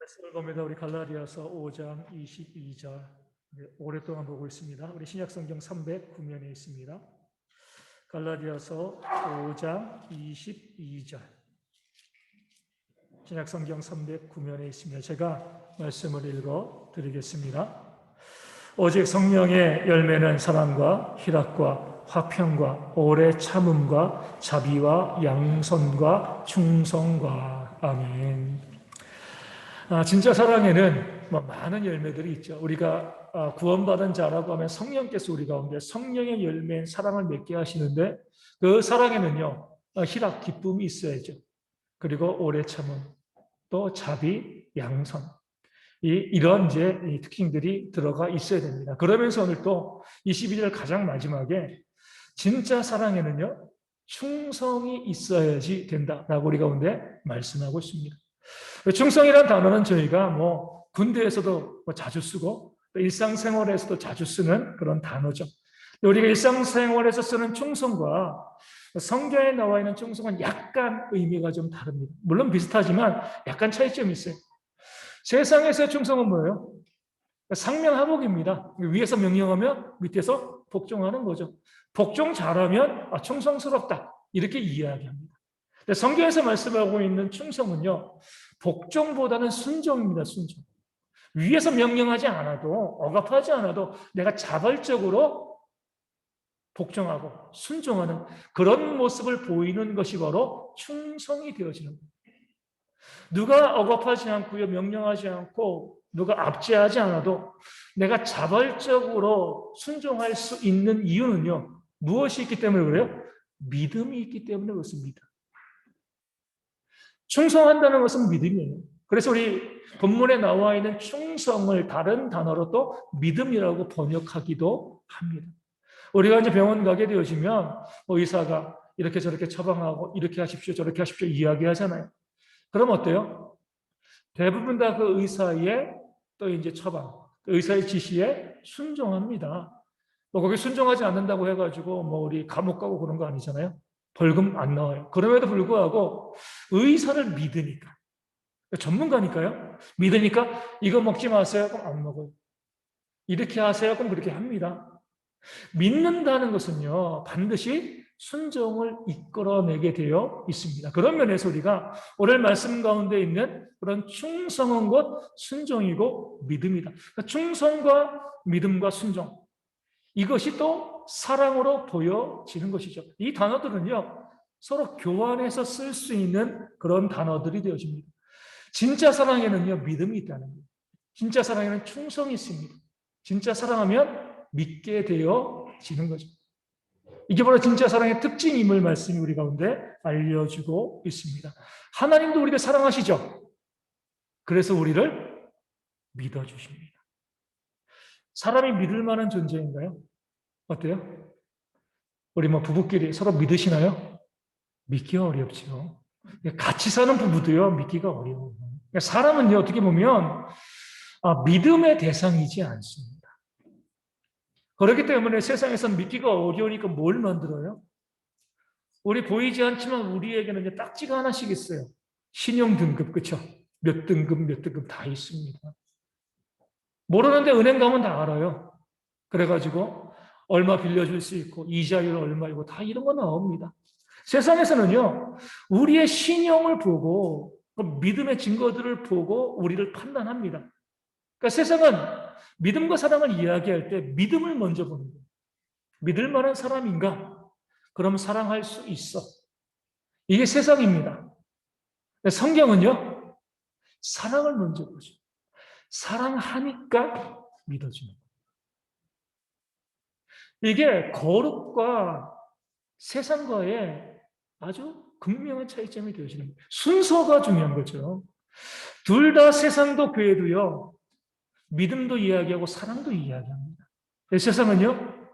말씀을 봅니다. 우리 갈라디아서 5장 22절 오랫동안 보고 있습니다. 우리 신약성경 309면에 있습니다. 갈라디아서 5장 22절 신약성경 309면에 있습니다. 제가 말씀을 읽어 드리겠습니다. 오직 성령의 열매는 사랑과 희락과 화평과 오래 참음과 자비와 양선과 충성과 아멘. 진짜 사랑에는 많은 열매들이 있죠. 우리가 구원받은 자라고 하면 성령께서 우리 가운데 성령의 열매인 사랑을 맺게 하시는데 그 사랑에는요, 희락, 기쁨이 있어야죠. 그리고 오래 참음, 또 자비, 양선. 이런 이제 특징들이 들어가 있어야 됩니다. 그러면서 오늘 또 22절 가장 마지막에 진짜 사랑에는요, 충성이 있어야지 된다라고 우리 가운데 말씀하고 있습니다. 충성이라는 단어는 저희가 군대에서도 자주 쓰고 또 일상생활에서도 자주 쓰는 그런 단어죠. 우리가 일상생활에서 쓰는 충성과 성경에 나와 있는 충성은 약간 의미가 좀 다릅니다. 물론 비슷하지만 약간 차이점이 있어요. 세상에서의 충성은 뭐예요? 상명하복입니다. 위에서 명령하면 밑에서 복종하는 거죠. 복종 잘하면 충성스럽다 이렇게 이야기합니다. 성경에서 말씀하고 있는 충성은요, 복종보다는 순종입니다. 순종. 위에서 명령하지 않아도, 억압하지 않아도 내가 자발적으로 복종하고 순종하는 그런 모습을 보이는 것이 바로 충성이 되어지는 겁니다. 누가 억압하지 않고요, 명령하지 않고 누가 압제하지 않아도 내가 자발적으로 순종할 수 있는 이유는요, 무엇이 있기 때문에 그래요? 믿음이 있기 때문에 그렇습니다. 충성한다는 것은 믿음이에요. 그래서 우리 본문에 나와 있는 충성을 다른 단어로 또 믿음이라고 번역하기도 합니다. 우리가 이제 병원 가게 되어지면 의사가 이렇게 저렇게 처방하고 이렇게 하십시오, 저렇게 하십시오 이야기하잖아요. 그럼 어때요? 대부분 다 그 의사의 또 이제 처방, 의사의 지시에 순종합니다. 거기 순종하지 않는다고 해가지고 우리 감옥 가고 그런 거 아니잖아요. 벌금 안 나와요. 그럼에도 불구하고 의사를 믿으니까, 전문가니까요. 믿으니까 이거 먹지 마세요. 그럼 안 먹어요. 이렇게 하세요. 그럼 그렇게 합니다. 믿는다는 것은요, 반드시 순종을 이끌어내게 되어 있습니다. 그런 면에서 우리가 오늘 말씀 가운데 있는 그런 충성은 곧 순종이고 믿음이다. 그러니까 충성과 믿음과 순종, 이것이 또 사랑으로 보여지는 것이죠. 이 단어들은요, 서로 교환해서 쓸 수 있는 그런 단어들이 되어집니다. 진짜 사랑에는요, 믿음이 있다는 거예요. 진짜 사랑에는 충성이 있습니다. 진짜 사랑하면 믿게 되어지는 거죠. 이게 바로 진짜 사랑의 특징임을 말씀이 우리 가운데 알려주고 있습니다. 하나님도 우리를 사랑하시죠? 그래서 우리를 믿어주십니다. 사람이 믿을 만한 존재인가요? 어때요? 우리 부부끼리 서로 믿으시나요? 믿기가 어렵죠. 같이 사는 부부도요, 믿기가 어려워요. 사람은요, 어떻게 보면 믿음의 대상이지 않습니다. 그렇기 때문에 세상에서는 믿기가 어려우니까 뭘 만들어요? 우리 보이지 않지만 우리에게는 이제 딱지가 하나씩 있어요. 신용 등급, 그렇죠? 몇 등급 다 있습니다. 모르는데 은행 가면 다 알아요. 그래가지고 얼마 빌려줄 수 있고 이자율 얼마이고 다 이런 거 나옵니다. 세상에서는요, 우리의 신용을 보고 믿음의 증거들을 보고 우리를 판단합니다. 그러니까 세상은 믿음과 사랑을 이야기할 때 믿음을 먼저 보는 거예요. 믿을 만한 사람인가? 그럼 사랑할 수 있어. 이게 세상입니다. 성경은요, 사랑을 먼저 보죠. 사랑하니까 믿어주는 거예요. 이게 거룩과 세상과의 아주 극명한 차이점이 되어지는 거예요. 순서가 중요한 거죠. 둘 다 세상도 교회도요, 믿음도 이야기하고 사랑도 이야기합니다. 세상은요,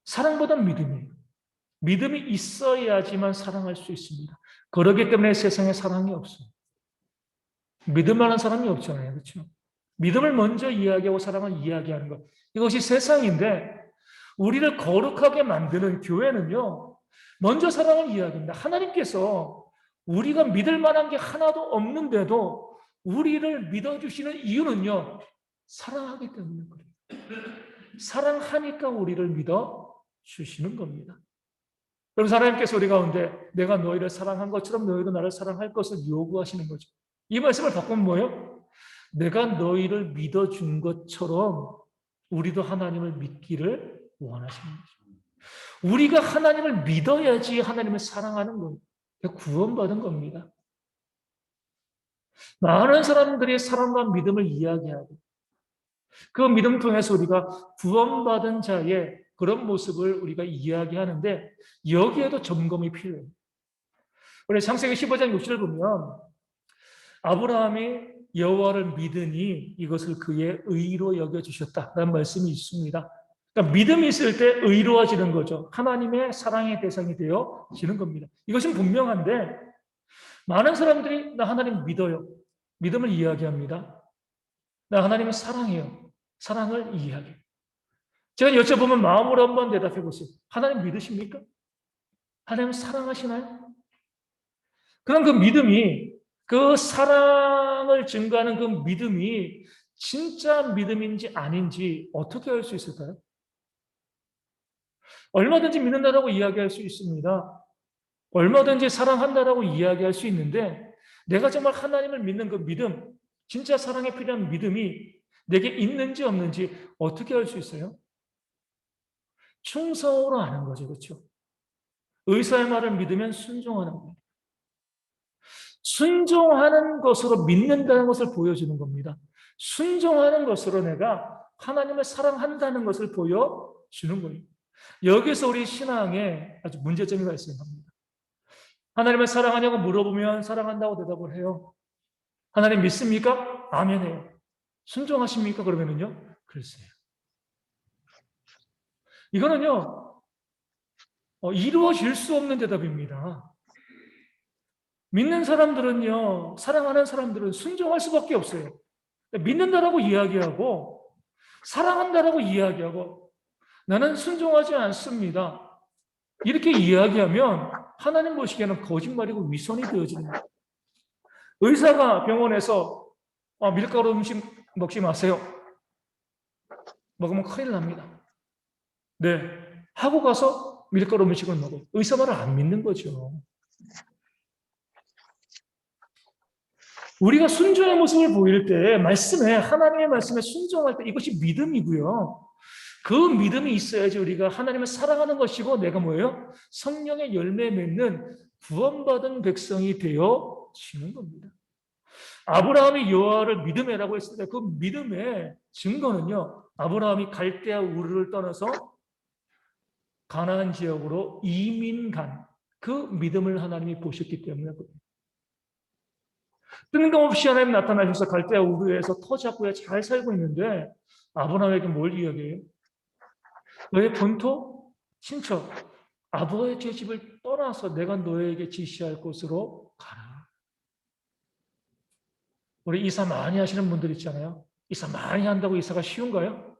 사랑보다 믿음이에요. 믿음이 있어야지만 사랑할 수 있습니다. 그렇기 때문에 세상에 사랑이 없어요. 믿음만한 사람이 없잖아요. 그렇죠? 믿음을 먼저 이야기하고 사랑을 이야기하는 것. 이것이 세상인데 우리를 거룩하게 만드는 교회는요, 먼저 사랑을 이야기합니다. 하나님께서 우리가 믿을 만한 게 하나도 없는데도 우리를 믿어주시는 이유는요, 사랑하기 때문인 거예요. 사랑하니까 우리를 믿어주시는 겁니다. 그럼 하나님께서 우리 가운데 내가 너희를 사랑한 것처럼 너희도 나를 사랑할 것을 요구하시는 거죠. 이 말씀을 바꾸면 뭐예요? 내가 너희를 믿어준 것처럼 우리도 하나님을 믿기를 원하시는 거죠. 우리가 하나님을 믿어야지 하나님을 사랑하는 거예요. 구원받은 겁니다. 많은 사람들이 사랑과 믿음을 이야기하고 그 믿음 통해서 우리가 구원받은 자의 그런 모습을 우리가 이야기하는데 여기에도 점검이 필요해요. 우리 창세기 15장 6절을 보면 아브라함이 여호와를 믿으니 이것을 그의 의로 여겨주셨다라는 말씀이 있습니다. 그러니까 믿음이 있을 때 의로워지는 거죠. 하나님의 사랑의 대상이 되어지는 겁니다. 이것은 분명한데 많은 사람들이 나 하나님 믿어요. 믿음을 이야기합니다. 나 하나님을 사랑해요. 사랑을 이야기해요. 제가 여쭤보면 마음으로 한번 대답해 보세요. 하나님 믿으십니까? 하나님 사랑하시나요? 그럼 그 믿음이, 그 사랑을 증거하는 그 믿음이 진짜 믿음인지 아닌지 어떻게 알 수 있을까요? 얼마든지 믿는다라고 이야기할 수 있습니다. 얼마든지 사랑한다라고 이야기할 수 있는데 내가 정말 하나님을 믿는 그 믿음, 진짜 사랑에 필요한 믿음이 내게 있는지 없는지 어떻게 알 수 있어요? 충성으로 아는 거죠. 그렇죠? 의사의 말을 믿으면 순종하는 거예요. 순종하는 것으로 믿는다는 것을 보여주는 겁니다. 순종하는 것으로 내가 하나님을 사랑한다는 것을 보여주는 거예요. 여기서 우리 신앙에 아주 문제점이 발생합니다. 하나님을 사랑하냐고 물어보면 사랑한다고 대답을 해요. 하나님 믿습니까? 아멘해요. 순종하십니까? 그러면은요, 글쎄요. 이거는요, 이루어질 수 없는 대답입니다. 믿는 사람들은요, 사랑하는 사람들은 순종할 수밖에 없어요. 믿는다라고 이야기하고, 사랑한다라고 이야기하고, 나는 순종하지 않습니다. 이렇게 이야기하면 하나님 보시기에는 거짓말이고 위선이 되어지는 거예요. 의사가 병원에서 밀가루 음식 먹지 마세요. 먹으면 큰일 납니다. 네. 하고 가서 밀가루 음식을 먹어요. 의사 말을 안 믿는 거죠. 우리가 순종의 모습을 보일 때 하나님의 말씀에 순종할 때 이것이 믿음이고요. 그 믿음이 있어야지 우리가 하나님을 사랑하는 것이고 내가 뭐예요? 성령의 열매 맺는 구원받은 백성이 되어지는 겁니다. 아브라함이 여호와를 믿음이라고 했을 때 그 믿음의 증거는요. 아브라함이 갈대아 우르를 떠나서 가나안 지역으로 이민 간 그 믿음을 하나님이 보셨기 때문에 뜬금없이 하나님 나타나셔서 갈대아 우르에서 터 잡고 잘 살고 있는데 아브라함에게 뭘 이야기해요? 너의 본토, 친척, 아버지의 집을 떠나서 내가 너에게 지시할 곳으로 가라. 우리 이사 많이 하시는 분들 있잖아요. 이사 많이 한다고 이사가 쉬운가요?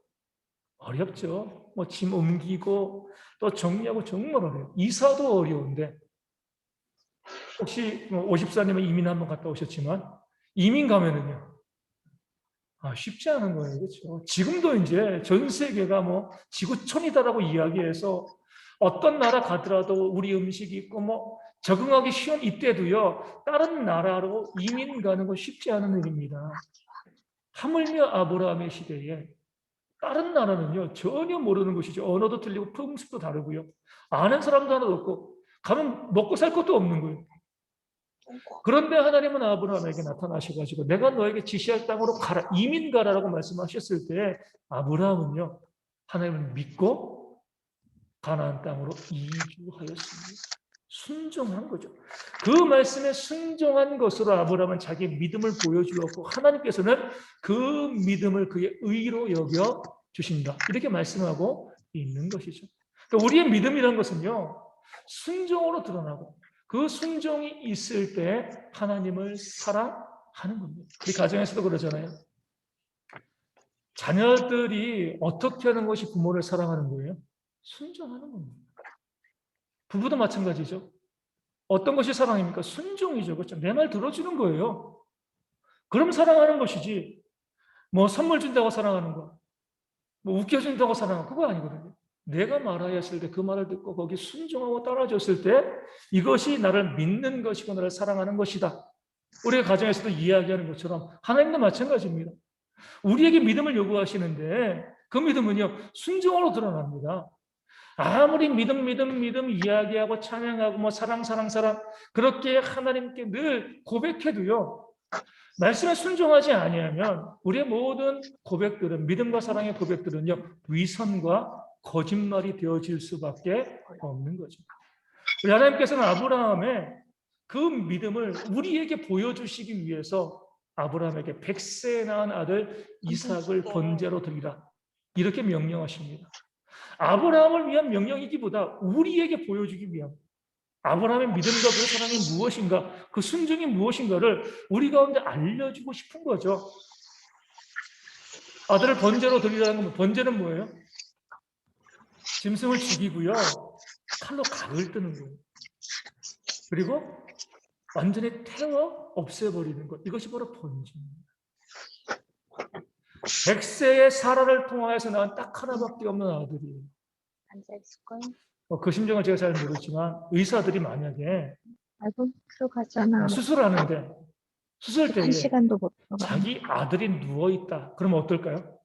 어렵죠. 짐 옮기고 또 정리하고 정말 어려워요. 이사도 어려운데 혹시 50사님은 이민 한번 갔다 오셨지만 이민 가면은요. 쉽지 않은 거예요. 그렇죠? 지금도 이제 전 세계가 지구촌이다라고 이야기해서 어떤 나라 가더라도 우리 음식이 있고 적응하기 쉬운 이때도요. 다른 나라로 이민 가는 건 쉽지 않은 일입니다. 하물며 아브라함의 시대에 다른 나라는요. 전혀 모르는 것이죠. 언어도 틀리고 풍습도 다르고요. 아는 사람도 하나도 없고 가면 먹고 살 것도 없는 거예요. 그런데 하나님은 아브라함에게 나타나셔가지고 내가 너에게 지시할 땅으로 가라, 이민 가라라고 말씀하셨을 때 아브라함은요 하나님을 믿고 가나안 땅으로 이주하였습니다. 순종한 거죠. 그 말씀에 순종한 것으로 아브라함은 자기의 믿음을 보여주었고 하나님께서는 그 믿음을 그의 의로 여겨 주신다. 이렇게 말씀하고 있는 것이죠. 그러니까 우리의 믿음이라는 것은요 순종으로 드러나고 그 순종이 있을 때 하나님을 사랑하는 겁니다. 우리 가정에서도 그러잖아요. 자녀들이 어떻게 하는 것이 부모를 사랑하는 거예요? 순종하는 겁니다. 부부도 마찬가지죠. 어떤 것이 사랑입니까? 순종이죠. 그렇죠? 내 말 들어주는 거예요. 그럼 사랑하는 것이지, 뭐 선물 준다고 사랑하는 거, 뭐 웃겨준다고 사랑하는 거, 그거 아니거든요. 내가 말하였을 때 그 말을 듣고 거기 순종하고 따라줬을 때 이것이 나를 믿는 것이고 나를 사랑하는 것이다. 우리가 가정에서도 이야기하는 것처럼 하나님도 마찬가지입니다. 우리에게 믿음을 요구하시는데 그 믿음은요, 순종으로 드러납니다. 아무리 믿음 이야기하고 찬양하고 뭐 사랑 그렇게 하나님께 늘 고백해도요, 말씀에 순종하지 아니하면 우리의 모든 고백들은, 믿음과 사랑의 고백들은요, 위선과 거짓말이 되어질 수밖에 없는 거죠. 우리 하나님께서는 아브라함의 그 믿음을 우리에게 보여주시기 위해서 아브라함에게 100세에 낳은 아들 이삭을 번제로 드리라, 이렇게 명령하십니다. 아브라함을 위한 명령이기보다 우리에게 보여주기 위한, 아브라함의 믿음과 그 사랑이 무엇인가, 그 순종이 무엇인가를 우리 가운데 알려주고 싶은 거죠. 아들을 번제로 드리라는 건, 번제는 뭐예요? 짐승을 죽이고요, 칼로 각을 뜨는 거예요. 그리고 완전히 태워 없애버리는 것, 이것이 바로 번제입니다. 100세의 사라를 통하여서 낳은 딱 하나밖에 없는 아들이에요. 그 심정을 제가 잘 모르지만 의사들이 만약에 들어가잖아. 수술하는데 수술 때에 1시간도 못 자기 아들이 누워있다, 그러면 어떨까요?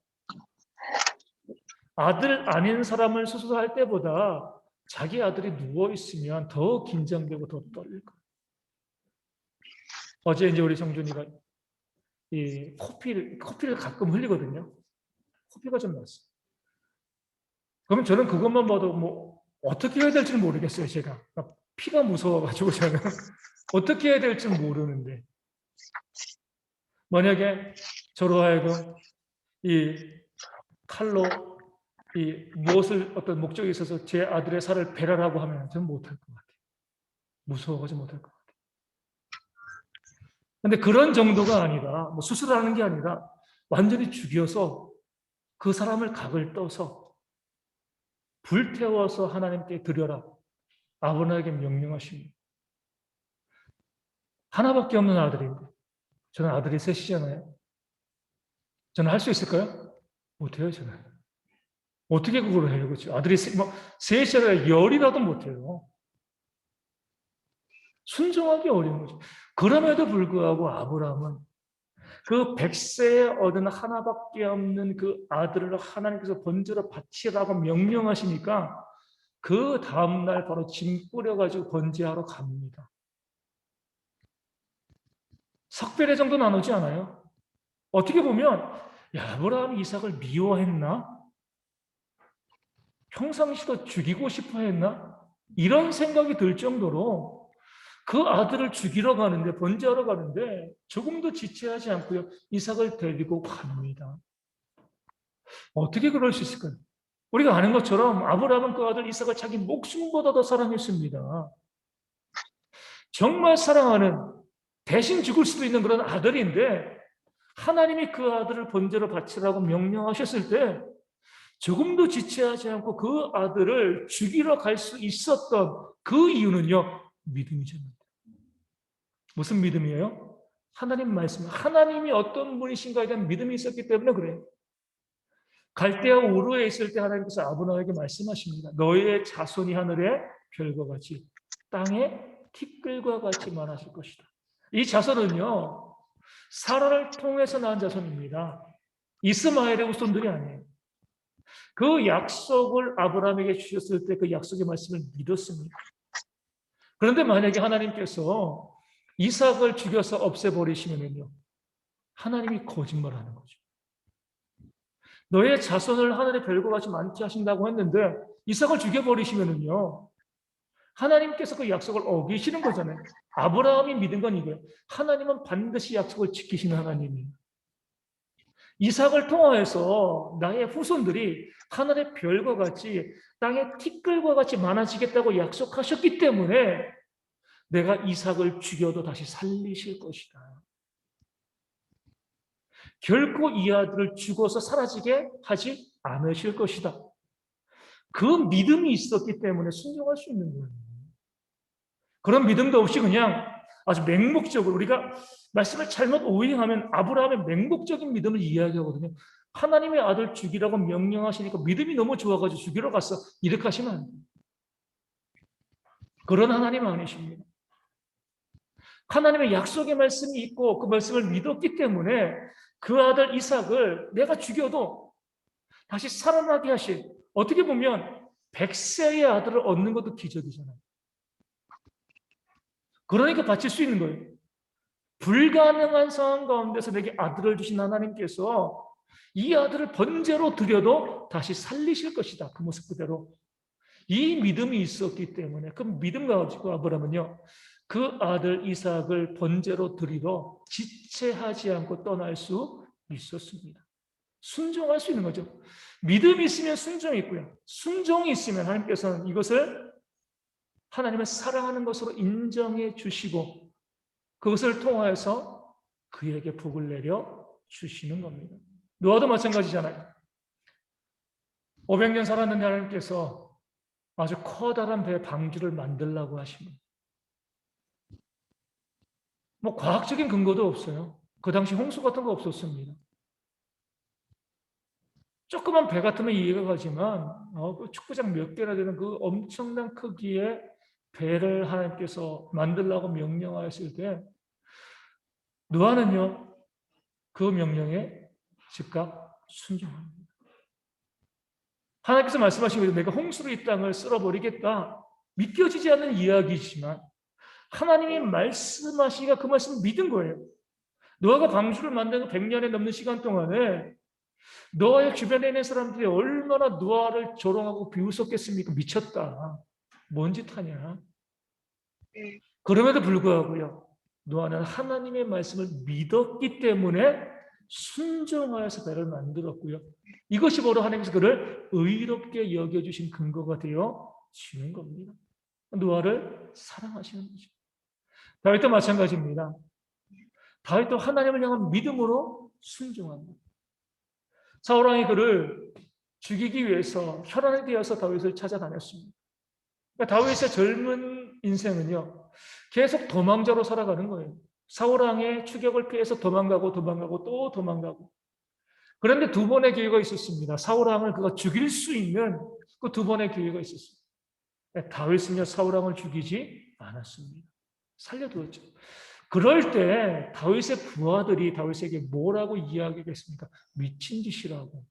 아들 아닌 사람을 수술할 때보다 자기 아들이 누워있으면 더 긴장되고 더 떨릴 거예요. 어제 이제 우리 정준이가 이 코피를 가끔 흘리거든요. 코피가 좀 났어요. 그러면 저는 그것만 봐도 뭐 어떻게 해야 될지 모르겠어요. 제가 피가 무서워가지고 저는 어떻게 해야 될지 모르는데, 만약에 저로 하여금 이 칼로 이 무엇을 어떤 목적이 있어서 제 아들의 살을 베라라고 하면 저는 못할 것 같아요. 무서워가지고 못할 것 같아요. 근데 그런 정도가 아니라, 뭐 수술하는 게 아니라 완전히 죽여서 그 사람을 각을 떠서 불태워서 하나님께 드려라, 아버지에게 명령하십니다. 하나밖에 없는 아들인데, 저는 아들이 셋이잖아요. 저는 할 수 있을까요? 못해요, 저는. 어떻게 그걸 해요, 그렇죠? 아들이 셋이라 열이라도 못해요. 순종하기 어려운 거죠. 그럼에도 불구하고 아브라함은 그 100세에 얻은 하나밖에 없는 그 아들을 하나님께서 번제로 바치라고 명령하시니까 그 다음날 바로 짐 꾸려가지고 번제하러 갑니다. 석배례 정도 나누지 않아요? 어떻게 보면 야, 아브라함이 이삭을 미워했나? 평상시도 죽이고 싶어 했나? 이런 생각이 들 정도로 그 아들을 죽이러 가는데, 번제하러 가는데 조금도 지체하지 않고요, 이삭을 데리고 갑니다. 어떻게 그럴 수 있을까요? 우리가 아는 것처럼 아브라함은 그 아들 이삭을 자기 목숨보다 더 사랑했습니다. 정말 사랑하는, 대신 죽을 수도 있는 그런 아들인데 하나님이 그 아들을 번제로 바치라고 명령하셨을 때 조금도 지체하지 않고 그 아들을 죽이러 갈 수 있었던 그 이유는요, 믿음이잖아요. 무슨 믿음이에요? 하나님 말씀, 하나님이 어떤 분이신가에 대한 믿음이 있었기 때문에 그래요. 갈대아 우르에 있을 때 하나님께서 아브라함에게 말씀하십니다. 너희의 자손이 하늘의 별과 같이 땅의 티끌과 같이 많아질 것이다. 이 자손은요, 사라를 통해서 낳은 자손입니다. 이스마엘의 후손들이 아니에요. 그 약속을 아브라함에게 주셨을 때 그 약속의 말씀을 믿었습니다. 그런데 만약에 하나님께서 이삭을 죽여서 없애버리시면요, 하나님이 거짓말하는 거죠. 너의 자손을 하늘의 별과 같이 많게 하신다고 했는데 이삭을 죽여버리시면요, 하나님께서 그 약속을 어기시는 거잖아요. 아브라함이 믿은 건 이거예요. 하나님은 반드시 약속을 지키시는 하나님이에요. 이삭을 통하여서 나의 후손들이 하늘의 별과 같이 땅의 티끌과 같이 많아지겠다고 약속하셨기 때문에 내가 이삭을 죽여도 다시 살리실 것이다. 결코 이 아들을 죽어서 사라지게 하지 않으실 것이다. 그 믿음이 있었기 때문에 순종할 수 있는 거예요. 그런 믿음도 없이 그냥 아주 맹목적으로 우리가 말씀을 잘못 오해하면 아브라함의 맹목적인 믿음을 이야기하거든요. 하나님의 아들 죽이라고 명령하시니까 믿음이 너무 좋아가지고 죽이러 갔어. 이렇게 하시면 안 돼요. 그런 하나님 아니십니다. 하나님의 약속의 말씀이 있고 그 말씀을 믿었기 때문에 그 아들 이삭을 내가 죽여도 다시 살아나게 하실, 어떻게 보면 100세의 아들을 얻는 것도 기적이잖아요. 그러니까 바칠 수 있는 거예요. 불가능한 상황 가운데서 내게 아들을 주신 하나님께서 이 아들을 번제로 드려도 다시 살리실 것이다. 그 모습 그대로. 이 믿음이 있었기 때문에 그 믿음 가지고 아브라함은요, 그 아들 이삭을 번제로 드리러 지체하지 않고 떠날 수 있었습니다. 순종할 수 있는 거죠. 믿음이 있으면 순종이 있고요. 순종이 있으면 하나님께서는 이것을 하나님을 사랑하는 것으로 인정해 주시고 그것을 통하여서 그에게 복을 내려 주시는 겁니다. 노아도 마찬가지잖아요. 500년 살았는데 하나님께서 아주 커다란 배 방주를 만들라고 하시면 뭐 과학적인 근거도 없어요. 그 당시 홍수 같은 거 없었습니다. 조그만 배 같으면 이해가 가지만 그 축구장 몇 개나 되는 그 엄청난 크기의 배를 하나님께서 만들라고 명령하였을 때 노아는요 그 명령에 즉각 순종합니다. 하나님께서 말씀하시고 내가 홍수로 이 땅을 쓸어버리겠다. 믿겨지지 않는 이야기지만 하나님이 말씀하시니까 그 말씀을 믿은 거예요. 노아가 방주를 만드는 100년에 넘는 시간 동안에 노아의 주변에 있는 사람들이 얼마나 노아를 조롱하고 비웃었겠습니까? 미쳤다. 뭔 짓 하냐. 그럼에도 불구하고요. 노아는 하나님의 말씀을 믿었기 때문에 순종하여서 배를 만들었고요. 이것이 바로 하나님께서 그를 의롭게 여겨주신 근거가 되어 지는 겁니다. 노아를 사랑하시는 거죠. 다윗도 마찬가지입니다. 다윗도 하나님을 향한 믿음으로 순종합니다. 사울왕이 그를 죽이기 위해서 혈안이 되어서 다윗을 찾아다녔습니다. 그러니까 다윗의 젊은 인생은요, 계속 도망자로 살아가는 거예요. 사울왕의 추격을 피해서 도망가고 또 도망가고. 그런데 두 번의 기회가 있었습니다. 사울왕을 그가 죽일 수 있는 그 두 번의 기회가 있었습니다. 다윗은요, 사울왕을 죽이지 않았습니다. 살려두었죠. 그럴 때 다윗의 부하들이 다윗에게 뭐라고 이야기했습니까? 미친 짓이라고.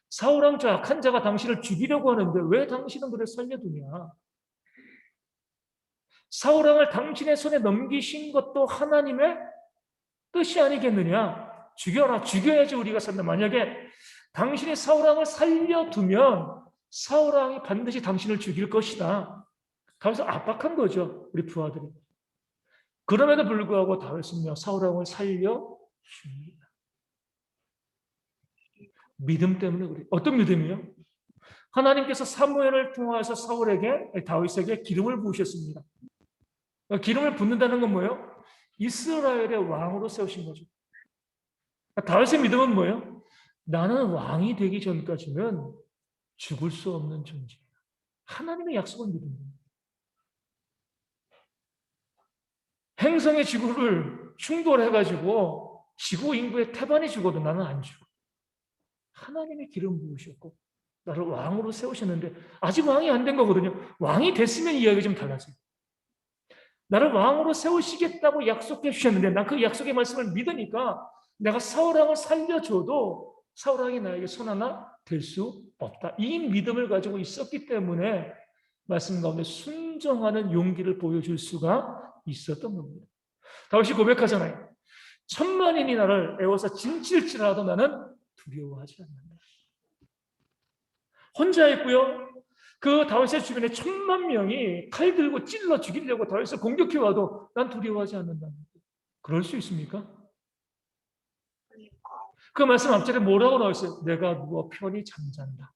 사울왕 저 악한 자가 당신을 죽이려고 하는데 왜 당신은 그를 살려두냐? 사울왕을 당신의 손에 넘기신 것도 하나님의 뜻이 아니겠느냐? 죽여라, 죽여야지 우리가 산다. 만약에 당신이 사울왕을 살려두면 사울왕이 반드시 당신을 죽일 것이다. 다윗을 압박한 거죠, 우리 부하들이. 그럼에도 불구하고 다윗은요, 사울왕을 살려줍니다. 믿음 때문에 그래요. 어떤 믿음이요? 하나님께서 사무엘을 통해서 다윗에게 기름을 부으셨습니다. 기름을 붓는다는 건 뭐예요? 이스라엘의 왕으로 세우신 거죠. 다윗의 믿음은 뭐예요? 나는 왕이 되기 전까지는 죽을 수 없는 존재예요. 하나님의 약속을 믿습니다. 행성의 지구를 충돌해가지고 지구 인구의 태반이 죽어도 나는 안 죽어. 하나님의 기름 부으셨고 나를 왕으로 세우셨는데 아직 왕이 안 된 거거든요. 왕이 됐으면 이야기 좀 달라져요. 나를 왕으로 세우시겠다고 약속해 주셨는데 난 그 약속의 말씀을 믿으니까 내가 사울왕을 살려줘도 사울왕이 나에게 손 하나 될 수 없다. 이 믿음을 가지고 있었기 때문에 말씀 가운데 순종하는 용기를 보여줄 수가 있었던 겁니다. 다윗이 고백하잖아요. 천만인이 나를 애워서 진칠지라도 나는 두려워하지 않는다. 혼자 있고요. 그 다윗의 주변에 1000만 명이 칼 들고 찔러 죽이려고 다윗을 공격해 와도 난 두려워하지 않는다. 그럴 수 있습니까? 그 말씀 앞절에 뭐라고 나와 있어요? 내가 누워 편히 잠잔다.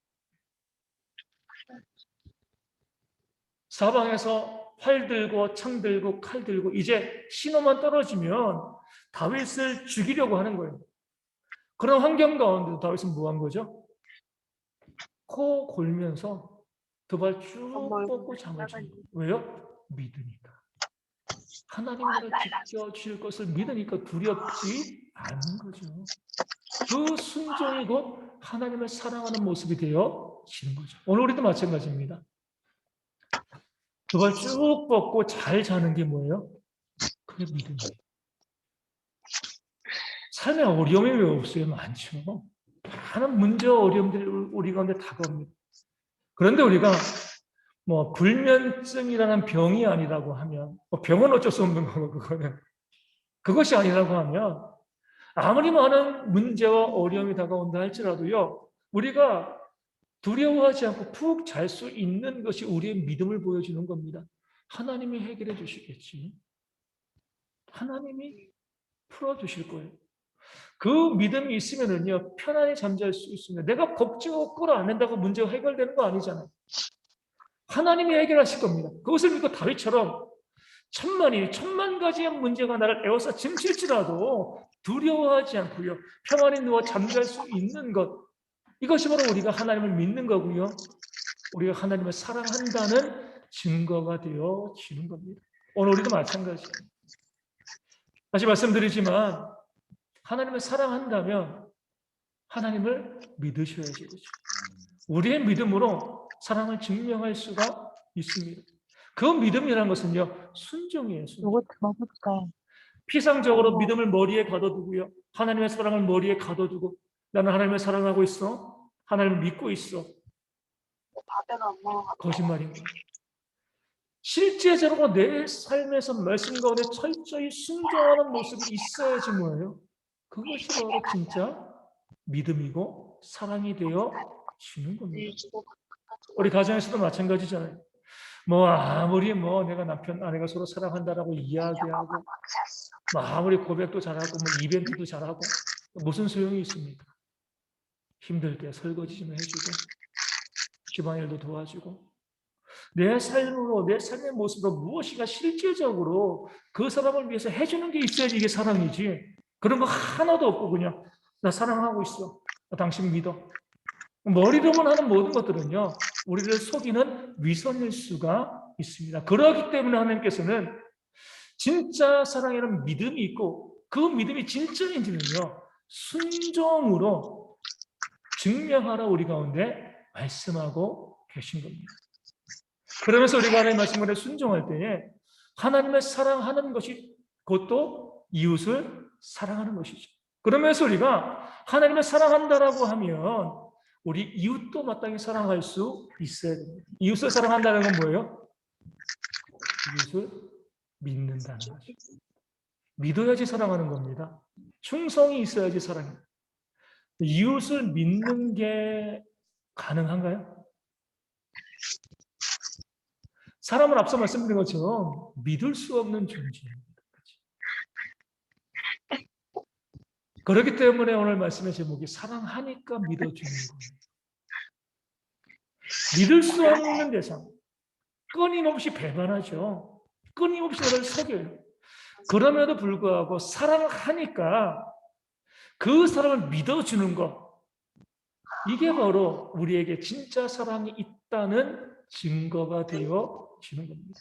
사방에서 활 들고 창 들고 칼 들고 이제 신호만 떨어지면 다윗을 죽이려고 하는 거예요. 그런 환경 가운데 다윗은 뭐 한 거죠? 코 골면서 두 발 쭉 뻗고 잠을 잔 거예요. 왜요? 믿으니까. 하나님 나라 지켜주실 것을 믿으니까 두렵지 않은 거죠. 그 순종이 곧 하나님을 사랑하는 모습이 되어지는 거죠. 오늘 우리도 마찬가지입니다. 두 발 쭉 뻗고 잘 자는 게 뭐예요? 그게 믿음이에요. 삶에 어려움이 왜 없어요? 많죠. 많은 문제와 어려움들이 우리 가운데 다가옵니다. 그런데 우리가 뭐 불면증이라는 병이 아니라고 하면, 병은 어쩔 수 없는 거고 그거는 그것이 아니라고 하면 아무리 많은 문제와 어려움이 다가온다 할지라도요, 우리가 두려워하지 않고 푹 잘 수 있는 것이 우리의 믿음을 보여주는 겁니다. 하나님이 해결해 주시겠지. 하나님이 풀어주실 거예요. 그 믿음이 있으면은요, 편안히 잠잘 수 있습니다. 내가 걱정하고 끌어안는다고 문제가 해결되는 거 아니잖아요. 하나님이 해결하실 겁니다. 그것을 믿고 다윗처럼 천만 가지의 문제가 나를 에워싸 짐칠지라도 두려워하지 않고요, 평안히 누워 잠잘 수 있는 것, 이것이 바로 우리가 하나님을 믿는 거고요, 우리가 하나님을 사랑한다는 증거가 되어지는 겁니다. 오늘 우리도 마찬가지예요. 다시 말씀드리지만 하나님을 사랑한다면 하나님을 믿으셔야지. 그렇죠? 우리의 믿음으로 사랑을 증명할 수가 있습니다. 그 믿음이라는 것은요, 순종이에요. 순종. 요거 들어볼까? 피상적으로 믿음을 머리에 가둬두고요, 하나님의 사랑을 머리에 가둬두고 나는 하나님을 사랑하고 있어, 하나님을 믿고 있어. 거짓말인 거예요. 실제적으로 내 삶에서 말씀 가운데 철저히 순종하는 모습이 있어야지 뭐예요? 그것이 바로 진짜 믿음이고 사랑이 되어지는 겁니다. 우리 가정에서도 마찬가지잖아요. 뭐 아무리 뭐 내가 남편 아내가 서로 사랑한다라고 이야기하고 뭐 아무리 고백도 잘하고 뭐 이벤트도 잘하고 무슨 소용이 있습니까? 힘들 때 설거지 좀 해주고 집안일도 도와주고 내 삶으로, 내 삶의 모습으로 무엇인가 실제적으로 그 사람을 위해서 해주는 게 있어야지 이게 사랑이지. 그런 거 하나도 없고 그냥 나 사랑하고 있어, 당신 믿어, 머리로만 하는 모든 것들은요, 우리를 속이는 위선일 수가 있습니다. 그렇기 때문에 하나님께서는 진짜 사랑에는 믿음이 있고 그 믿음이 진짜인지는요, 순종으로 증명하라 우리 가운데 말씀하고 계신 겁니다. 그러면서 우리가 하나님의 말씀에 순종할 때에 하나님을 사랑하는 것이 그것도 이웃을 사랑하는 것이죠. 그러면서 우리가 하나님을 사랑한다라고 하면 우리 이웃도 마땅히 사랑할 수 있어야 됩니다. 이웃을 사랑한다는 건 뭐예요? 이웃을 믿는다는 거죠. 믿어야지 사랑하는 겁니다. 충성이 있어야지 사랑입니다. 이웃을 믿는 게 가능한가요? 사람을 앞서 말씀드린 것처럼 믿을 수 없는 존재입니다. 그렇기 때문에 오늘 말씀의 제목이 사랑하니까 믿어주는 거예요. 믿을 수 없는 대상, 끊임없이 배반하죠. 끊임없이 너를 속여요. 그럼에도 불구하고 사랑하니까 그 사람을 믿어주는 것, 이게 바로 우리에게 진짜 사랑이 있다는 증거가 되어지는 겁니다.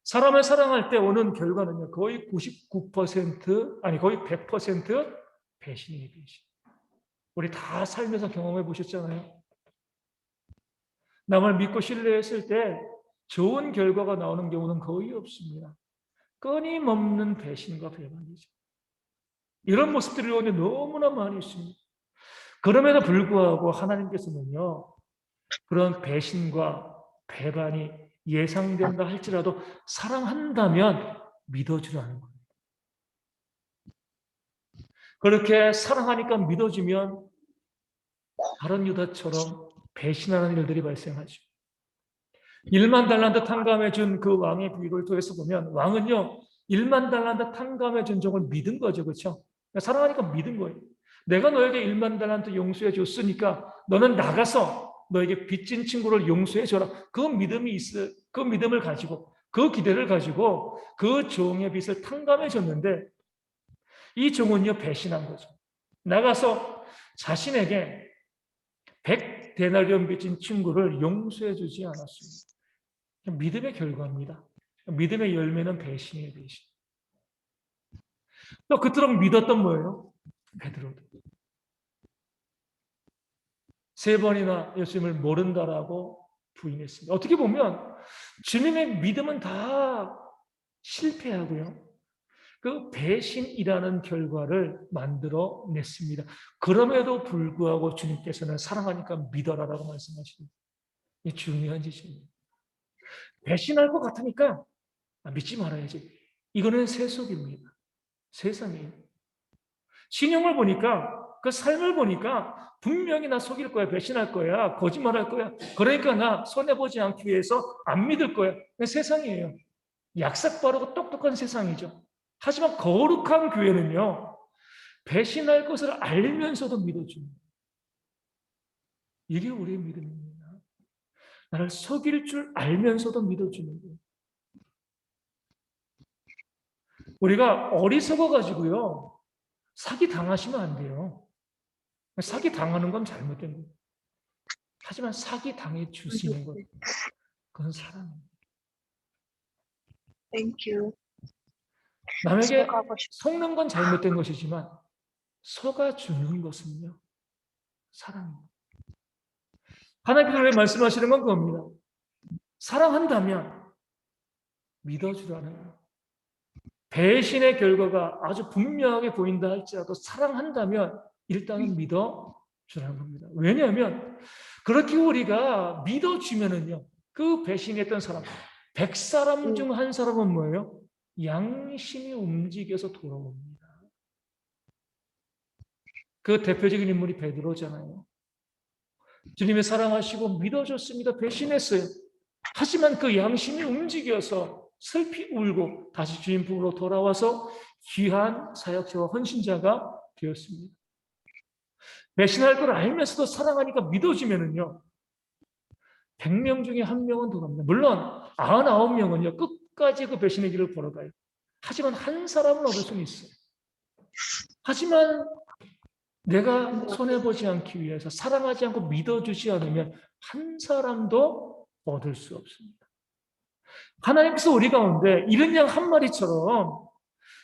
사람을 사랑할 때 오는 결과는요, 거의 99%, 아니 거의 100% 배신이에요, 배신. 우리 다 살면서 경험해 보셨잖아요. 남을 믿고 신뢰했을 때 좋은 결과가 나오는 경우는 거의 없습니다. 끊임없는 배신과 배반이죠. 이런 모습들이 오늘 너무나 많이 있습니다. 그럼에도 불구하고 하나님께서는요, 그런 배신과 배반이 예상된다 할지라도 사랑한다면 믿어주라는 겁니다. 그렇게 사랑하니까 믿어주면 다른 유다처럼 배신하는 일들이 발생하죠. 1만 달란트 탕감해 준 그 왕의 비유를 통해서 보면 왕은요, 1만 달란트 탕감해 준 종을 믿은 거죠. 그렇죠? 사랑하니까 믿은 거예요. 내가 너에게 1만 달란트 용서해 줬으니까 너는 나가서 너에게 빚진 친구를 용서해 줘라. 그 믿음이 있어. 그 믿음을 가지고 그 기대를 가지고 그 종의 빚을 탕감해 줬는데 이 종은요, 배신한 거죠. 나가서 자신에게 100데나리온 빚진 친구를 용서해 주지 않았습니다. 믿음의 결과입니다. 믿음의 열매는 배신이에요, 배신. 또 그토록 믿었던 뭐예요? 베드로도. 3번이나 예수님을 모른다라고 부인했습니다. 어떻게 보면 주님의 믿음은 다 실패하고요. 그 배신이라는 결과를 만들어냈습니다. 그럼에도 불구하고 주님께서는 사랑하니까 믿어라라고 말씀하십니다. 이 중요한 지식입니다. 배신할 것 같으니까 믿지 말아야지. 이거는 세속입니다. 세상이에요. 신용을 보니까 그 삶을 보니까 분명히 나 속일 거야, 배신할 거야, 거짓말할 거야. 그러니까 나 손해보지 않기 위해서 안 믿을 거야. 세상이에요. 약삭 빠르고 똑똑한 세상이죠. 하지만 거룩한 교회는요, 배신할 것을 알면서도 믿어줍니다. 이게 우리의 믿음입니다. 나를 속일 줄 알면서도 믿어주는 거예요. 우리가 어리석어가지고요, 사기 당하시면 안 돼요. 사기 당하는 건 잘못된 거예요. 하지만 사기 당해 주시는 것, 그건 사랑입니다. Thank you. 남에게 속는 건 잘못된 것이지만 속아주는 것은요, 사랑입니다. 하나님께서 왜 말씀하시는 건 그겁니다. 사랑한다면 믿어주라는 거예요. 배신의 결과가 아주 분명하게 보인다 할지라도 사랑한다면 일단은 믿어주라는 겁니다. 왜냐하면 그렇게 우리가 믿어주면은요, 그 배신했던 사람, 100사람 중 한 사람은 뭐예요? 양심이 움직여서 돌아옵니다. 그 대표적인 인물이 베드로잖아요. 주님의 사랑하시고 믿어줬습니다. 배신했어요. 하지만 그 양심이 움직여서 슬피 울고 다시 주님 품으로 돌아와서 귀한 사역자와 헌신자가 되었습니다. 배신할 걸 알면서도 사랑하니까 믿어지면은요, 100명 중에 1명은 돌아옵니다. 물론 99명은요 끝까지 그 배신의 길을 걸어가요. 하지만 한 사람은 얻을 수는 있어요. 하지만 내가 손해보지 않기 위해서 사랑하지 않고 믿어주지 않으면 한 사람도 얻을 수 없습니다. 하나님께서 우리 가운데 이른 양 한 마리처럼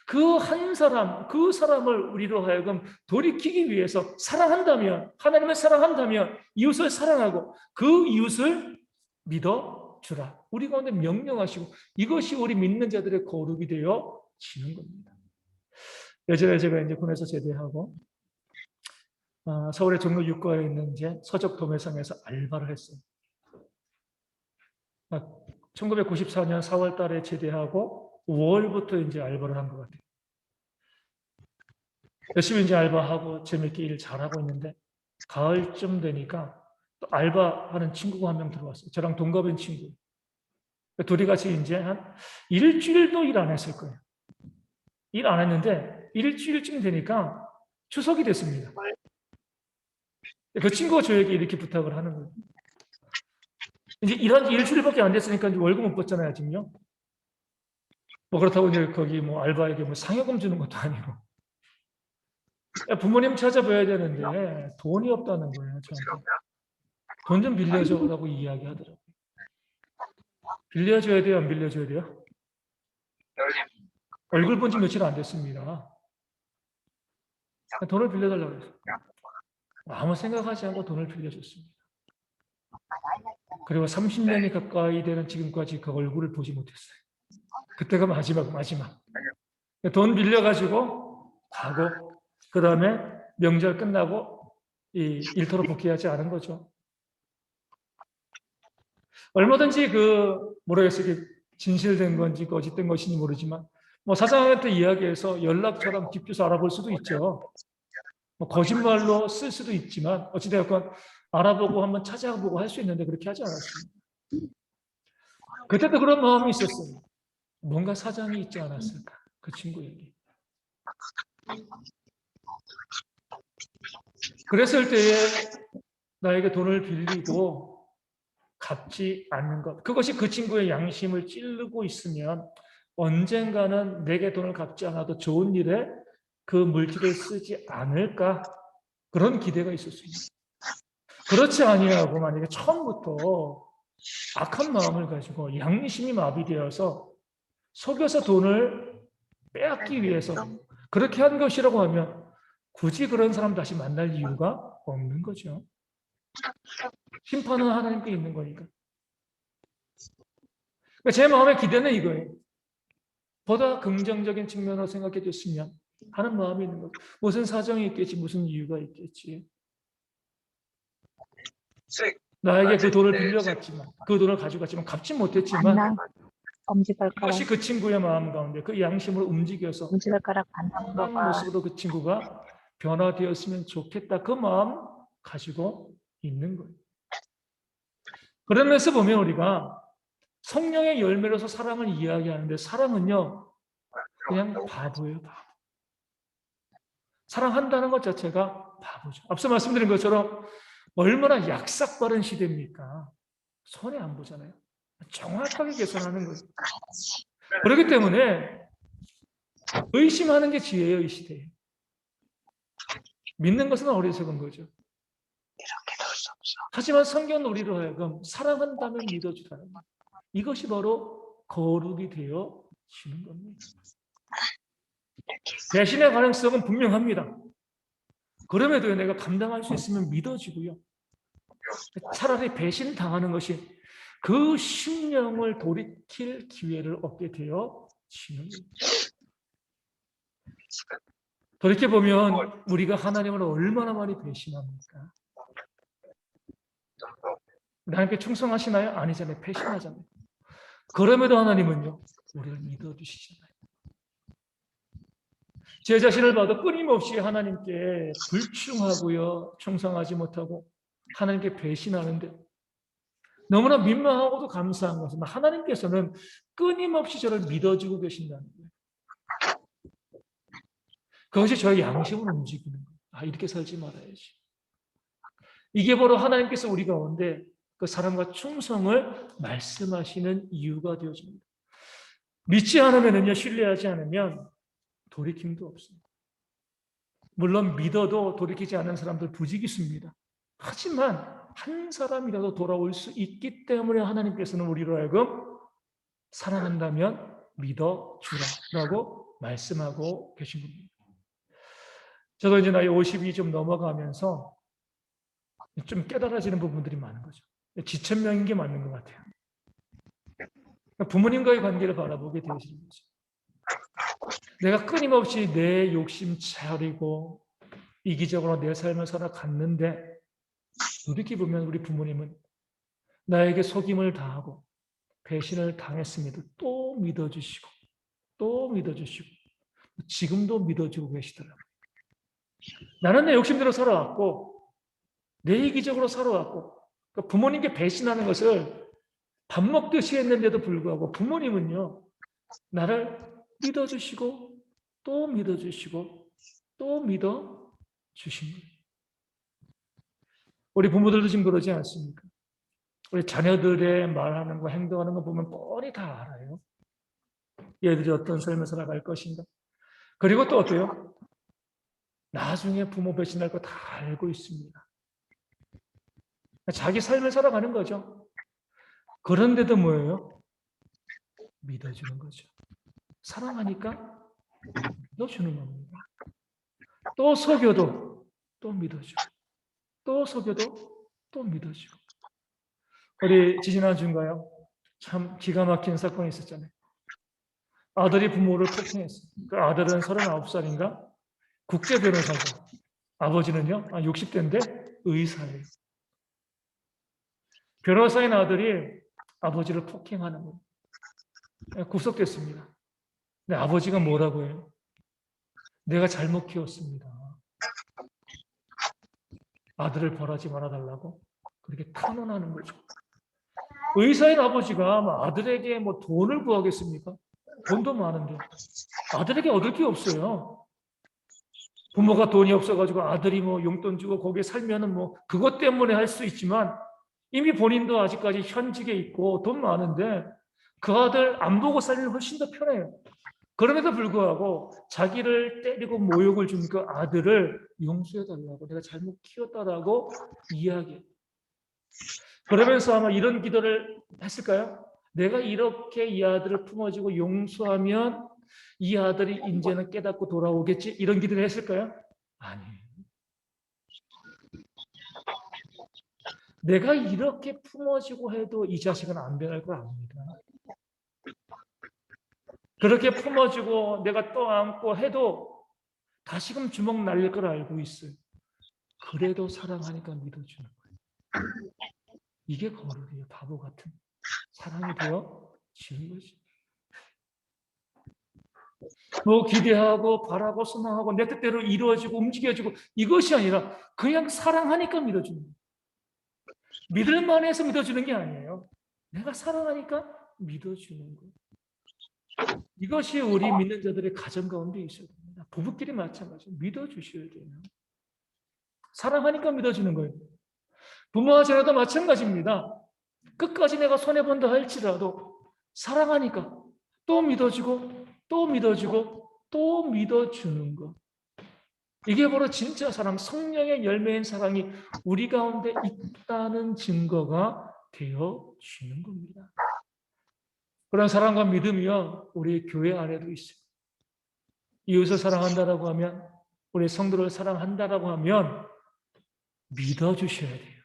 그 한 사람, 그 사람을 우리로 하여금 돌이키기 위해서 사랑한다면, 하나님을 사랑한다면 이웃을 사랑하고 그 이웃을 믿어주라. 우리 가운데 명령하시고 이것이 우리 믿는 자들의 거룩이 되어지는 겁니다. 예전에 제가 이제 군에서 제대하고 서울의 종로 6가에 있는 이제 서적 도매상에서 알바를 했어요. 1994년 4월 달에 제대하고 5월부터 이제 알바를 한 것 같아요. 열심히 이제 알바하고 재밌게 일 잘하고 있는데 가을쯤 되니까 또 알바하는 친구가 한 명 들어왔어요. 저랑 동갑인 친구. 둘이 같이 이제 한 일주일도 일 안 했을 거예요. 일 안 했는데 일주일쯤 되니까 추석이 됐습니다. 그 친구가 저에게 이렇게 부탁을 하는 거예요. 이제 일한 지 일주일밖에 안 됐으니까 이제 월급 못 받잖아요, 지금요. 뭐 그렇다고 이제 거기 뭐 알바에게 뭐 상여금 주는 것도 아니고. 부모님 찾아봐야 되는데 돈이 없다는 거예요, 저한테. 돈 좀 빌려줘라고 이야기하더라고요. 빌려줘야 돼요, 안 빌려줘야 돼요? 얼굴 본 지 며칠 안 됐습니다. 돈을 빌려달라고 했어요. 아무 생각하지 않고 돈을 빌려줬습니다. 그리고 30년이 가까이 되는 지금까지 그 얼굴을 보지 못했어요. 그때가 마지막. 돈 빌려가지고 가고 그 다음에 명절 끝나고 이 일터로 복귀하지 않은 거죠. 얼마든지 모르겠어요. 진실된 건지 거짓된 것인지 모르지만 뭐 사장한테 이야기해서 연락처랑 집 주소 알아볼 수도 있죠. 뭐 거짓말로 쓸 수도 있지만 어찌되었건 알아보고 한번 찾아보고 할 수 있는데 그렇게 하지 않았습니다. 그때도 그런 마음이 있었어요. 뭔가 사정이 있지 않았을까, 그 친구에게. 그랬을 때에 나에게 돈을 빌리고 갚지 않는 것, 그것이 그 친구의 양심을 찌르고 있으면 언젠가는 내게 돈을 갚지 않아도 좋은 일에 그 물질을 쓰지 않을까, 그런 기대가 있었습니다. 그렇지 아니하고 만약에 처음부터 악한 마음을 가지고 양심이 마비되어서 속여서 돈을 빼앗기 위해서 그렇게 한 것이라고 하면 굳이 그런 사람 다시 만날 이유가 없는 거죠. 심판은 하나님께 있는 거니까. 그러니까 제 마음의 기대는 이거예요. 보다 긍정적인 측면으로 생각해 줬으면 하는 마음이 있는 거예요. 무슨 사정이 있겠지, 무슨 이유가 있겠지. 나에게 그 돈을 빌려갔지만, 그 돈을 가져갔지만, 갚지 못했지만, 반항, 엄지발가락, 그것이 그 친구의 마음 가운데 그 양심으로 움직여서 엄지발가락 반항 한 거가 모습으로 그 친구가 변화되었으면 좋겠다. 그 마음 가지고 있는 거예요. 그런 면에서 보면 우리가 성령의 열매로서 사랑을 이야기하는데 사랑은요, 그냥 바보예요, 바보. 사랑한다는 것 자체가 바보죠. 앞서 말씀드린 것처럼 얼마나 약삭빠른 시대입니까? 손에 안 보잖아요. 정확하게 계산하는 거죠. 그렇기 때문에 의심하는 게 지혜예요, 이 시대에. 믿는 것은 어리석은 거죠. 하지만 성경은 우리로 하여금 사랑한다면 믿어주라는 거예요. 이것이 바로 거룩이 되어지는 겁니다. 배신의 가능성은 분명합니다. 그럼에도 내가 감당할 수 있으면 믿어지고요. 차라리 배신당하는 것이 그 심령을 돌이킬 기회를 얻게 되어지는 거예요. 돌이켜보면 우리가 하나님을 얼마나 많이 배신합니까? 하나님께 충성하시나요? 아니잖아요. 배신하잖아요. 그럼에도 하나님은요, 우리를 믿어주시잖아요. 제 자신을 봐도 끊임없이 하나님께 불충하고요, 충성하지 못하고 하나님께 배신하는데 너무나 민망하고도 감사한 것은 하나님께서는 끊임없이 저를 믿어주고 계신다는 거예요. 그것이 저의 양심을 움직이는 거예요. 아, 이렇게 살지 말아야지. 이게 바로 하나님께서 우리 가운데 그 사랑과 충성을 말씀하시는 이유가 되어집니다. 믿지 않으면요, 신뢰하지 않으면 돌이킴도 없습니다. 물론 믿어도 돌이키지 않는 사람들 부지기수입니다. 하지만 한 사람이라도 돌아올 수 있기 때문에 하나님께서는 우리로 하여금 사랑한다면 믿어주라라고 말씀하고 계신 겁니다. 저도 이제 나이 50이 좀 넘어가면서 좀 깨달아지는 부분들이 많은 거죠. 지천명인 게 맞는 것 같아요. 부모님과의 관계를 바라보게 되어지는 거죠. 내가 끊임없이 내 욕심 차리고 이기적으로 내 삶을 살아갔는데 돌이켜보면 우리 부모님은 나에게 속임을 당하고 배신을 당했음에도 또 믿어주시고 또 믿어주시고 지금도 믿어주고 계시더라고요. 나는 내 욕심대로 살아왔고 내 이기적으로 살아왔고 그러니까 부모님께 배신하는 것을 밥 먹듯이 했는데도 불구하고 부모님은요 나를 믿어주시고 또 믿어주시고 또 믿어주신 거예요. 우리 부모들도 지금 그러지 않습니까? 우리 자녀들의 말하는 거 행동하는 거 보면 뻔히 다 알아요. 얘들이 어떤 삶을 살아갈 것인가. 그리고 또 어때요? 나중에 부모 배신할 거 다 알고 있습니다. 자기 삶을 살아가는 거죠. 그런데도 뭐예요? 믿어주는 거죠. 사랑하니까 믿어주는 겁니다. 또 속여도 또 믿어주고 또 속여도 또 믿어주고 우리 지지난주인가요? 참 기가 막힌 사건이 있었잖아요. 아들이 부모를 폭행했어요. 그 아들은 39살인가? 국제 변호사고 아버지는요? 60대인데 의사예요. 변호사인 아들이 아버지를 폭행하는 거예요. 구속됐습니다. 근데 아버지가 뭐라고 해요? 내가 잘못 키웠습니다. 아들을 벌하지 말아달라고 그렇게 탄원하는 거죠. 의사인 아버지가 아들에게 뭐 돈을 구하겠습니까? 돈도 많은데 아들에게 얻을 게 없어요. 부모가 돈이 없어가지고 아들이 뭐 용돈 주고 거기에 살면은 뭐 그것 때문에 할 수 있지만 이미 본인도 아직까지 현직에 있고 돈 많은데 그 아들 안 보고 살면 훨씬 더 편해요. 그럼에도 불구하고 자기를 때리고 모욕을 준 그 아들을 용서해달라고 내가 잘못 키웠다라고 이야기해요. 그러면서 아마 이런 기도를 했을까요? 내가 이렇게 이 아들을 품어주고 용서하면 이 아들이 이제는 깨닫고 돌아오겠지, 이런 기도를 했을까요? 아니에요. 내가 이렇게 품어주고 해도 이 자식은 안 변할 걸 압니다. 그렇게 품어주고 내가 또 안고 해도 다시금 주먹 날릴 걸 알고 있어요. 그래도 사랑하니까 믿어주는 거예요. 이게 거룩이에요. 바보 같은 사랑이 되어지는 거지. 뭐 기대하고 바라고 소망하고 내 뜻대로 이루어지고 움직여지고 이것이 아니라 그냥 사랑하니까 믿어주는 거예요. 믿을만 해서 믿어주는 게 아니에요. 내가 사랑하니까 믿어주는 거예요. 이것이 우리 믿는 자들의 가정 가운데 있어야 됩니다. 부부끼리 마찬가지로 믿어주셔야 돼요. 사랑하니까 믿어주는 거예요. 부모와 자녀도 마찬가지입니다. 끝까지 내가 손해본다 할지라도 사랑하니까 또 믿어주고 또 믿어주고 또 믿어주는 것. 이게 바로 진짜 사랑, 성령의 열매인 사랑이 우리 가운데 있다는 증거가 되어지는 겁니다. 그런 사랑과 믿음이요, 우리 교회 안에도 있어요. 이웃을 사랑한다라고 하면, 우리 성도를 사랑한다라고 하면 믿어주셔야 돼요.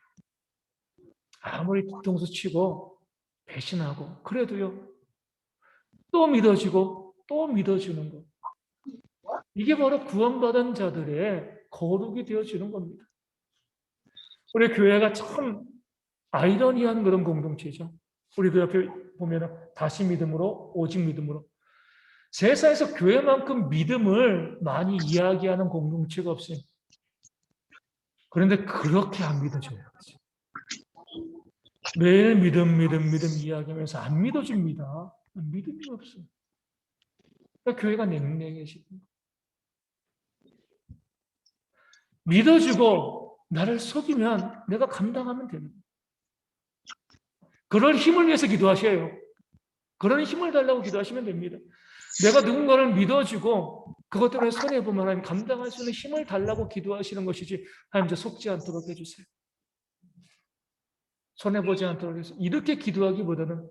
아무리 뒤통수 치고 배신하고 그래도요, 또 믿어지고 또 믿어주는 것. 이게 바로 구원받은 자들의 거룩이 되어지는 겁니다. 우리 교회가 참 아이러니한 그런 공동체죠. 우리도 옆에 보면 다시 믿음으로, 오직 믿음으로. 세상에서 교회만큼 믿음을 많이 이야기하는 공동체가 없어요. 그런데 그렇게 안 믿어져요. 매일 믿음 이야기하면서 안 믿어집니다. 믿음이 없어요. 그러니까 교회가 냉랭해지고. 믿어주고 나를 속이면 내가 감당하면 됩니다. 그럴 힘을 위해서 기도하셔요. 그런 힘을 달라고 기도하시면 됩니다. 내가 누군가를 믿어주고 그것 때문에 손해보면 하나님 감당할 수 있는 힘을 달라고 기도하시는 것이지, 하나님 저 속지 않도록 해주세요. 손해보지 않도록 해서 이렇게 기도하기보다는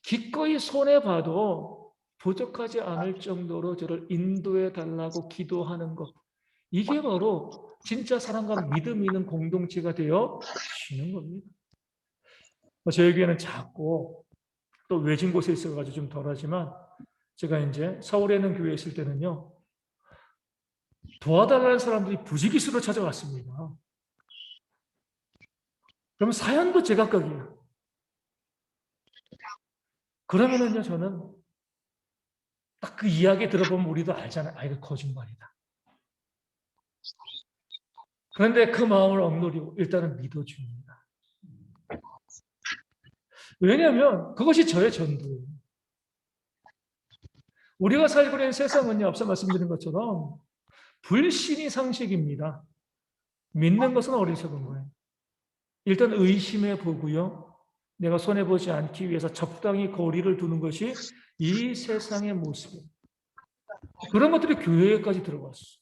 기꺼이 손해봐도 부족하지 않을 정도로 저를 인도해 달라고 기도하는 것. 이게 바로 진짜 사랑과 믿음이 있는 공동체가 되어지는 겁니다. 저희 교회는 작고 또 외진 곳에 있어가지고 좀 덜하지만, 제가 이제 서울에 있는 교회에 있을 때는요, 도와달라는 사람들이 부지기수로 찾아왔습니다. 그러면 사연도 제각각이에요. 그러면은요, 저는 딱 그 이야기 들어보면 우리도 알잖아요. 아, 이거 거짓말이다. 그런데 그 마음을 억누리고 일단은 믿어줍니다. 왜냐하면 그것이 저의 전도예요. 우리가 살고 있는 세상은요, 앞서 말씀드린 것처럼 불신이 상식입니다. 믿는 것은 어리석은 거예요. 일단 의심해 보고요, 내가 손해보지 않기 위해서 적당히 거리를 두는 것이 이 세상의 모습이에요. 그런 것들이 교회에까지 들어갔어요.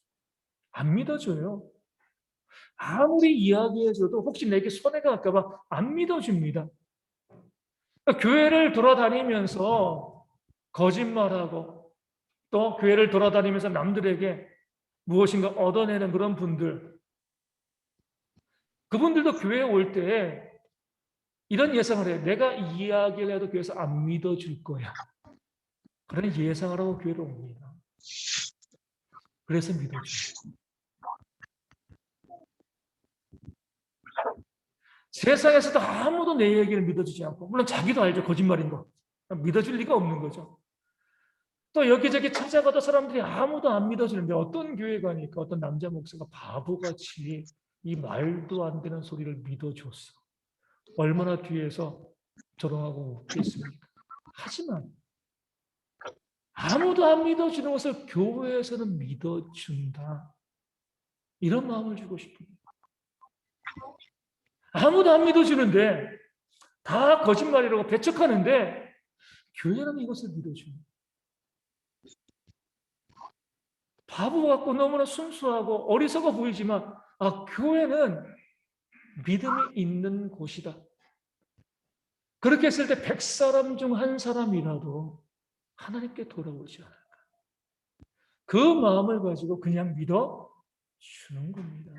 안 믿어줘요. 아무리 이야기해줘도 혹시 내게 손해가 갈까봐 안 믿어줍니다. 그러니까 교회를 돌아다니면서 거짓말하고 또 교회를 돌아다니면서 남들에게 무엇인가 얻어내는 그런 분들, 그분들도 교회에 올 때 이런 예상을 해요. 내가 이야기를 해도 교회에서 안 믿어줄 거야. 그런 예상을 하고 교회로 옵니다. 그래서 믿어줍니다. 세상에서도 아무도 내 얘기를 믿어주지 않고, 물론 자기도 알죠, 거짓말인 거. 믿어줄 리가 없는 거죠. 또 여기저기 찾아가도 사람들이 아무도 안 믿어주는데, 어떤 교회 가니까 어떤 남자 목사가 바보같이 이 말도 안 되는 소리를 믿어줬어. 얼마나 뒤에서 조롱하고 웃겠습니까? 하지만 아무도 안 믿어주는 것을 교회에서는 믿어준다. 이런 마음을 주고 싶습니다. 아무도 안 믿어주는데 다 거짓말이라고 배척하는데 교회는 이것을 믿어줍니다. 바보 같고 너무나 순수하고 어리석어 보이지만, 교회는 믿음이 있는 곳이다. 그렇게 했을 때 100사람 중 한 사람이라도 하나님께 돌아오지 않을까. 그 마음을 가지고 그냥 믿어 주는 겁니다.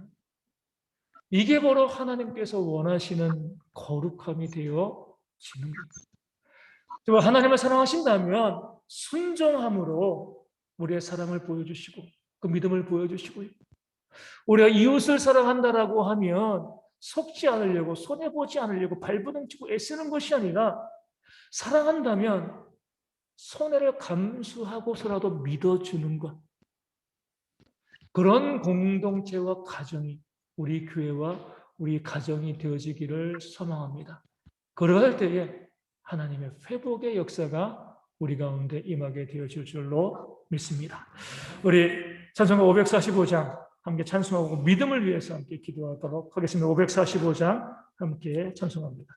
이게 바로 하나님께서 원하시는 거룩함이 되어지는 겁니다. 하나님을 사랑하신다면 순종함으로 우리의 사랑을 보여주시고 그 믿음을 보여주시고요. 우리가 이웃을 사랑한다라고 하면 속지 않으려고 손해보지 않으려고 발부둥치고 애쓰는 것이 아니라 사랑한다면 손해를 감수하고서라도 믿어주는 것. 그런 공동체와 가정이 우리 교회와 우리 가정이 되어지기를 소망합니다. 그럴 때에 하나님의 회복의 역사가 우리 가운데 임하게 되어질 줄로 믿습니다. 우리 찬송가 545장 함께 찬송하고 믿음을 위해서 함께 기도하도록 하겠습니다. 545장 함께 찬송합니다.